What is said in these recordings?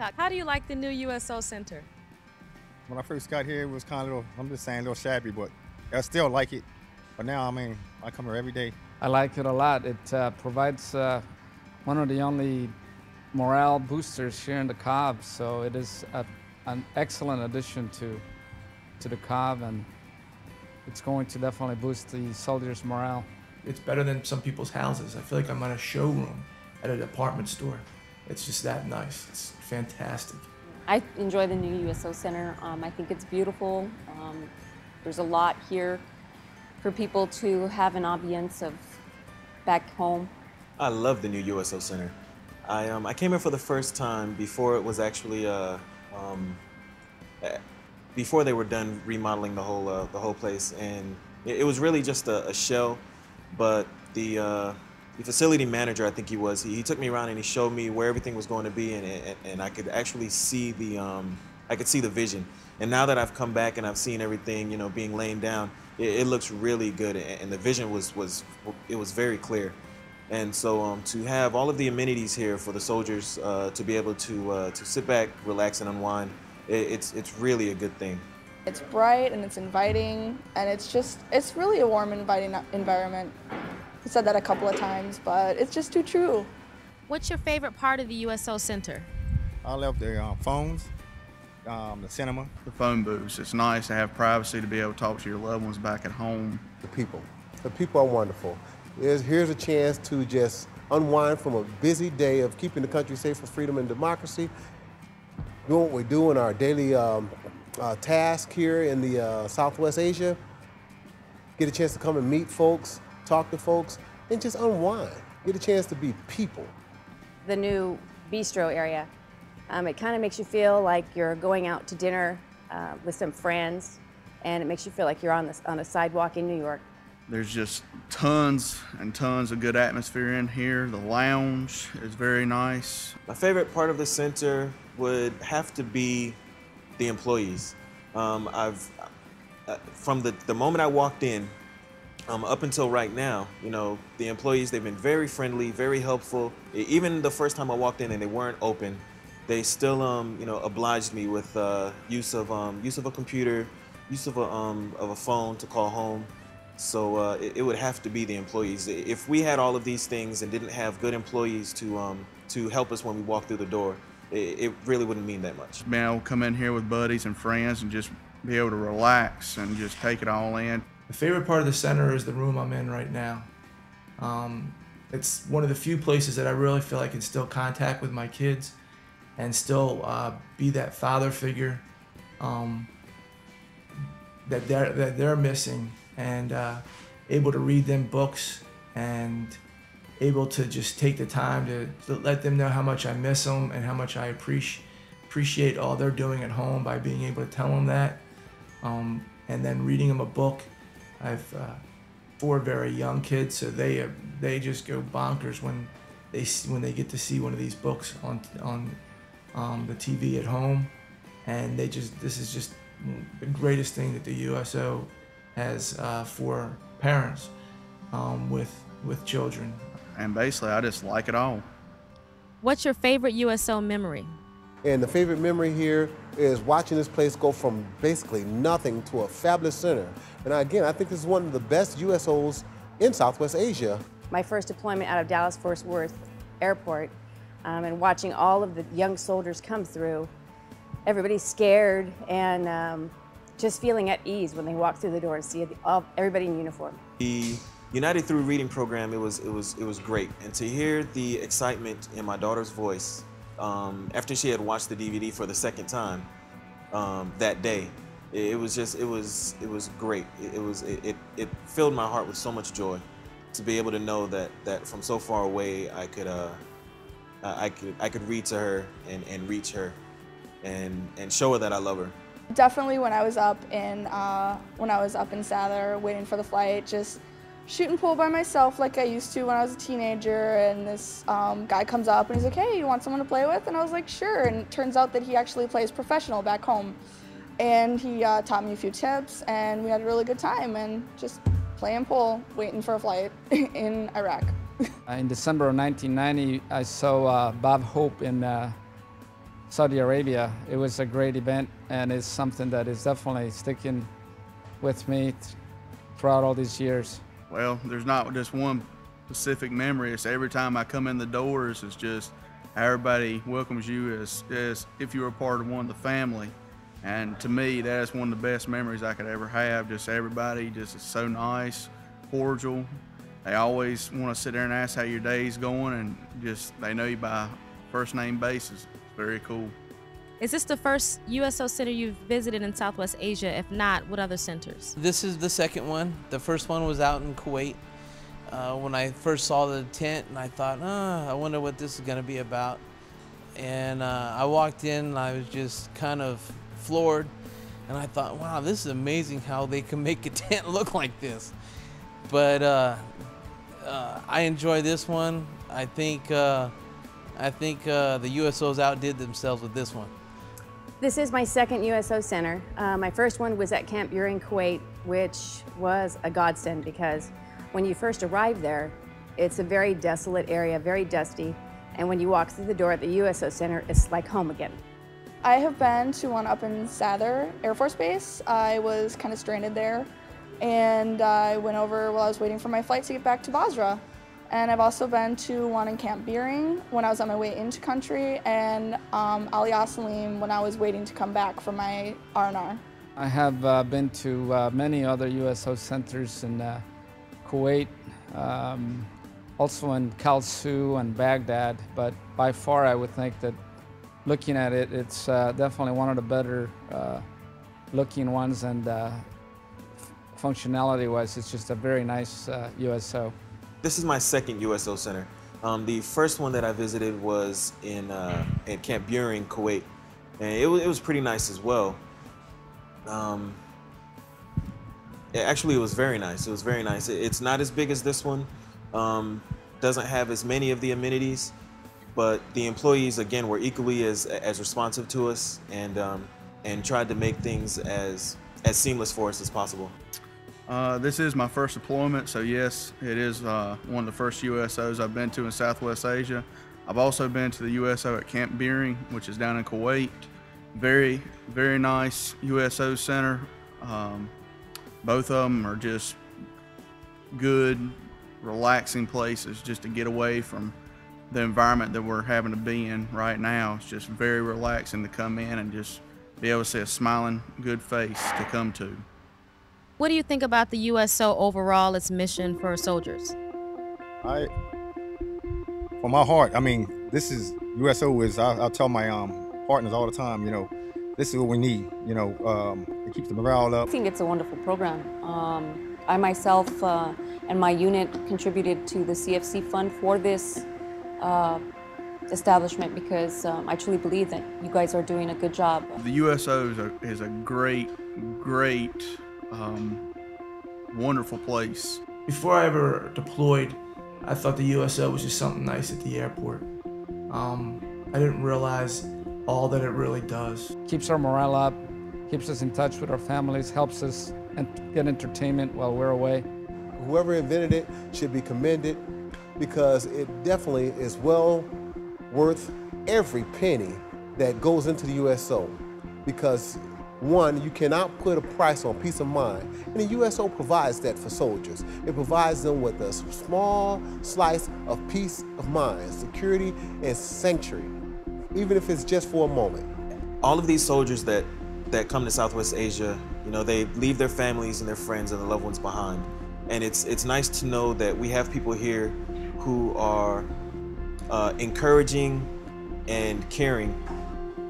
Bangkok. How do you like the new USO Center? When I first got here, it was kind of, I'm just saying, a little shabby, but I still like it. But now, I mean, I come here every day. I like it a lot. It provides one of the only morale boosters here in the COB, so it is an excellent addition to the COB, and it's going to definitely boost the soldiers' morale. It's better than some people's houses. I feel like I'm at a showroom at a department store. It's just that nice. It's fantastic. I enjoy the new USO Center. I think it's beautiful. There's a lot here for people to have an ambience of back home. I love the new USO Center. I came here for the first time before it was actually before they were done remodeling the whole place, and it was really just a shell. But the facility manager, I think he took me around and he showed me where everything was going to be, and I could actually see the vision. And now that I've come back and I've seen everything, you know, being laid down, it looks really good, and the vision was very clear. And so to have all of the amenities here for the soldiers to be able to sit back, relax, and unwind, it's really a good thing. It's bright and it's inviting, and it's really a warm, inviting environment. I said that a couple of times, but it's just too true. What's your favorite part of the USO Center? I love the phones, the cinema. The phone booths. It's nice to have privacy to be able to talk to your loved ones back at home. The people are wonderful. Here's a chance to just unwind from a busy day of keeping the country safe for freedom and democracy, doing what we do in our daily task here in the Southwest Asia, get a chance to come and meet folks, talk to folks, and just unwind. Get a chance to be people. The new bistro area, it kind of makes you feel like you're going out to dinner with some friends, and it makes you feel like you're on a sidewalk in New York. There's just tons and tons of good atmosphere in here. The lounge is very nice. My favorite part of the center would have to be the employees. From the moment I walked in up until right now, you know, the employees, they've been very friendly, very helpful. Even the first time I walked in and they weren't open, they still you know, obliged me with use of a computer, use of a phone to call home. So it would have to be the employees. If we had all of these things and didn't have good employees to help us when we walk through the door, it really wouldn't mean that much. Being able to come in here with buddies and friends and just be able to relax and just take it all in. The favorite part of the center is the room I'm in right now. It's one of the few places that I really feel I can still contact with my kids and still be that father figure that they're missing, and able to read them books and able to just take the time to let them know how much I miss them and how much I appreciate all they're doing at home by being able to tell them that. And then reading them a book. I have 4 very young kids, so they just go bonkers when they get to see one of these books on the TV at home, and this is just the greatest thing that the USO has for parents with children. And basically, I just like it all. What's your favorite USO memory? And the favorite memory here is watching this place go from basically nothing to a fabulous center. And again, I think this is one of the best USOs in Southwest Asia. My first deployment out of Dallas-Fort Worth Airport, and watching all of the young soldiers come through, everybody's scared and just feeling at ease when they walk through the door and see everybody in uniform. The United Through Reading program, it was great, and to hear the excitement in my daughter's voice after she had watched the DVD for the second time that day, it was great. It filled my heart with so much joy to be able to know that from so far away I could read to her and reach her and show her that I love her. Definitely when I was up in Sadler waiting for the flight, just shoot and pull by myself like I used to when I was a teenager, and this guy comes up and he's like, "Hey, you want someone to play with?" And I was like, "Sure." And it turns out that he actually plays professional back home, and he taught me a few tips, and we had a really good time and just play and pull waiting for a flight in Iraq. In December of 1990, I saw Bob Hope in Saudi Arabia. It was a great event, and it's something that is definitely sticking with me throughout all these years. Well, there's not just one specific memory. It's every time I come in the doors, it's just everybody welcomes you as if you were part of one of the family. And to me, that is one of the best memories I could ever have. Just everybody just is so nice, cordial. They always want to sit there and ask how your day's going, and just they know you by first name basis. It's very cool. Is this the first USO center you've visited in Southwest Asia? If not, what other centers? This is the second one. The first one was out in Kuwait. When I first saw the tent, and I thought, I wonder what this is going to be about. And I walked in, and I was just kind of floored, and I thought, wow, this is amazing how they can make a tent look like this. But I enjoy this one. I think the USOs outdid themselves with this one. This is my second USO center. My first one was at Camp Buehring, Kuwait, which was a godsend because when you first arrive there, it's a very desolate area, very dusty, and when you walk through the door at the USO center, it's like home again. I have been to one up in Sather Air Force Base. I was kind of stranded there, and I went over while I was waiting for my flight to get back to Basrah. And I've also been to one in Camp Buehring when I was on my way into country, and Ali Asalim when I was waiting to come back from my R&R. I have been to many other USO centers in Kuwait, also in Kalsu and Baghdad, but by far I would think that looking at it, it's definitely one of the better looking ones, and functionality-wise, it's just a very nice USO. This is my second USO center. The first one that I visited was at Camp Buehring, Kuwait, and it was pretty nice as well. Actually, it was very nice. It was very nice. It's not as big as this one. Doesn't have as many of the amenities, but the employees, again, were equally as responsive to us, and tried to make things as seamless for us as possible. This is my first deployment, so yes, it is one of the first USOs I've been to in Southwest Asia. I've also been to the USO at Camp Buehring, which is down in Kuwait. Very, very nice USO center. Both of them are just good, relaxing places just to get away from the environment that we're having to be in right now. It's just very relaxing to come in and just be able to see a smiling, good face to come to. What do you think about the USO overall, its mission for soldiers? From my heart, I mean, this is USO is. I tell my partners all the time, you know, this is what we need. You know, it keeps the morale up. I think it's a wonderful program. I myself and my unit contributed to the CFC fund for this establishment because I truly believe that you guys are doing a good job. The USO is a great, wonderful place. Before I ever deployed, I thought the USO was just something nice at the airport. I didn't realize all that it really does. Keeps our morale up, keeps us in touch with our families, helps us get entertainment while we're away. Whoever invented it should be commended because it definitely is well worth every penny that goes into the USO. Because one, you cannot put a price on peace of mind, and the USO provides that for soldiers. It provides them with a small slice of peace of mind, security and sanctuary, even if it's just for a moment. All of these soldiers that come to Southwest Asia, you know, they leave their families and their friends and their loved ones behind. And it's nice to know that we have people here who are encouraging and caring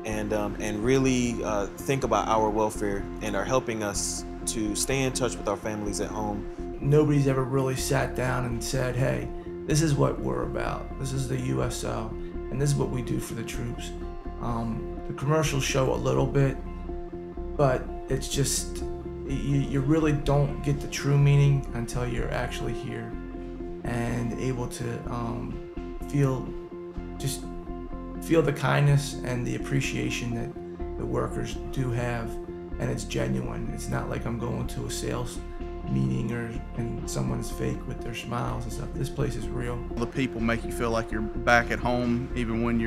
and really think about our welfare and are helping us to stay in touch with our families at home. Nobody's ever really sat down and said, hey, this is what we're about. This is the USO, and this is what we do for the troops. The commercials show a little bit, but it's just, you really don't get the true meaning until you're actually here and able to feel the kindness and the appreciation that the workers do have, and it's genuine. It's not like I'm going to a sales meeting and someone's fake with their smiles and stuff. This place is real. The people make you feel like you're back at home, even when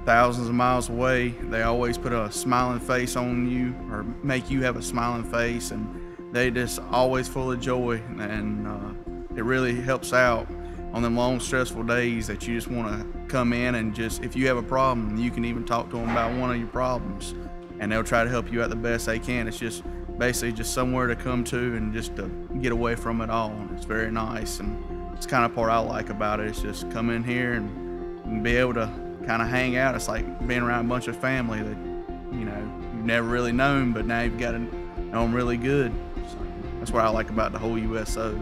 thousands of miles away, they always put a smiling face on you or make you have a smiling face, and they just always full of joy, and it really helps out on them long stressful days that you just want to come in and just, if you have a problem, you can even talk to them about one of your problems and they'll try to help you out the best they can. It's just basically just somewhere to come to and just to get away from it all. It's very nice, and it's kind of part I like about it. It's just come in here and be able to kind of hang out. It's like being around a bunch of family that, you know, you've never really known, but now you've got to know them really good. So that's what I like about the whole USO.